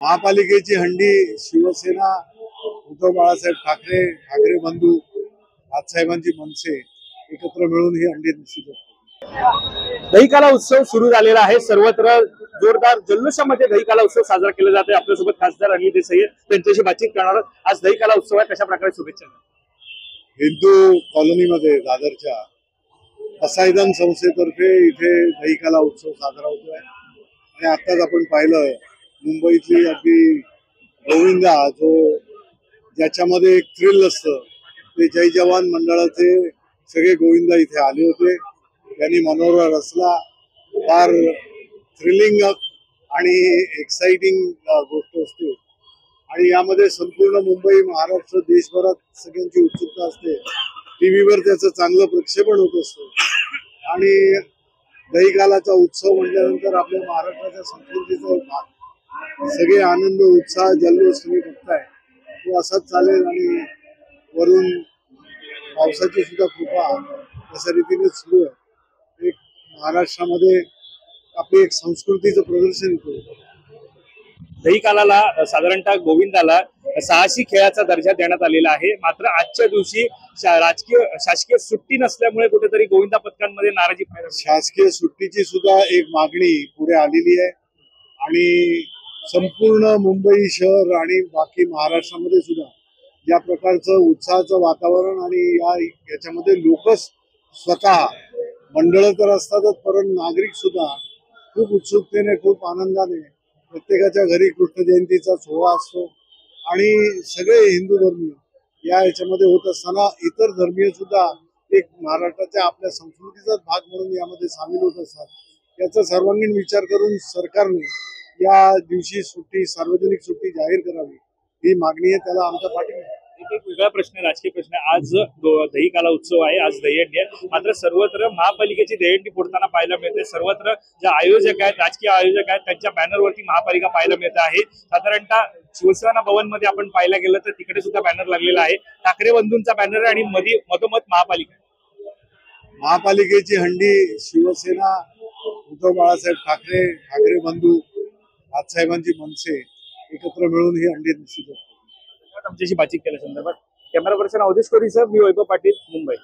महापालिकेची हंडी शिवसेना, उद्धव बाळासाहेब ठाकरे, ठाकरे बंधू, राजसाहेबांची मनसे एकत्र मिळून ही हंडी निश्चित होते। दहीकाला उत्सव सुरू झालेला आहे। सर्वत्र जोरदार जल्लोषामध्ये दहीकाला उत्सव साजरा केला जातो। आपल्यासोबत खासदार अनिल देसाई त्यांच्याशी बातचीत करणार। आज दहीकाला उत्सव आहे, कशा प्रकारे शुभेच्छा? हिंदू कॉलनीमध्ये दादरच्या पसायदान संस्थेतर्फे इथे दहीकाला उत्सव साजरा होतोय आणि आताच आपण पाहिलं मुंबईतली अगदी गोविंदा जो ज्याच्यामध्ये एक थ्रिल असतं ते जय जवान मंडळाचे सगळे गोविंदा इथे आले होते। त्यांनी मनोहर रचला, फार थ्रिलिंग आणि एक्साइटिंग गोष्ट असते आणि यामध्ये संपूर्ण मुंबई, महाराष्ट्र, देशभरात सगळ्यांची उत्सुकता असते। टीव्हीवर त्याचं चांगलं प्रक्षेपण होत असतं आणि दहीकालाचा उत्सव म्हटल्यानंतर आपल्या महाराष्ट्राच्या संस्कृतीचा एक भाग, सगळे आनंद, उत्साह, जल्लोष तुम्ही बघताय तो असाच चालेल आणि वरून पावसाची सुद्धा कृपा अशा रीतीने सुरू आहे। एक महाराष्ट्रामध्ये आपली एक संस्कृतीचं प्रदर्शन होतं। दहीकालाला साधारणतः गोविंदाला साहसी खेळाचा दर्जा देण्यात आलेला आहे। मात्र आजच्या दिवशी शासकीय सुट्टी नसल्यामुळे कुठेतरी गोविंदा पथकांमध्ये नाराजी पाहायला मिळते। शासकीय सुट्टीची सुद्धा एक मागणी पुढे आलेली आहे आणि संपूर्ण मुंबई शहर आणि बाकी महाराष्ट्रामध्ये सुद्धा या प्रकारचं उत्साहाचं वातावरण आणि याच्यामध्ये लोक स्वतः मंडळ तर असतातच, परंतु नागरिक सुद्धा खूप उत्सुकतेने, खूप आनंदाने प्रत्येकाच्या घरी कृष्ण जयंतीचा सोहळा असतो आणि सगळे हिंदू धर्मीय याच्यामध्ये होत असताना इतर धर्मीय सुद्धा एक महाराष्ट्राच्या आपल्या संस्कृतीचाच भाग म्हणून यामध्ये सामील होत असतात। याचा सर्वांगीण विचार करून सरकारने या दिवशी सुट्टी, सार्वजनिक सुट्टी जाहीर करावी ही मागणी आहे। त्याला आमचा पाठिंबा। एक वेगळा प्रश्न, राजकीय प्रश्न, आज दहीकाला उत्सव आहे, आज दहीहंडी आहे, मात्र सर्वत्र महापालिकेची दहीहंडी फोडताना पाहायला मिळते। सर्वत्र जे आयोजक आहेत, राजकीय आयोजक आहेत, त्यांच्या बॅनरवरती महापालिका पाहायला मिळत आहे। साधारणतः शिवसेना भवन मध्ये आपण पाहायला गेलं तर तिकडे सुद्धा बॅनर लागलेला आहे, ठाकरे बंधूंचा बॅनर आणि मधोमध महापालिका। महापालिकेची हंडी शिवसेना, उद्धव बाळासाहेब ठाकरे, ठाकरे बंधू, राजसाहेबांची मनसे एकत्र मिळून ही हंडी निश्चित होते। आमच्याशी बातचीत केल्या संदर्भात कॅमेरा पर्सन अवधेश कोरी सर, मी वैभव पाटील, मुंबई।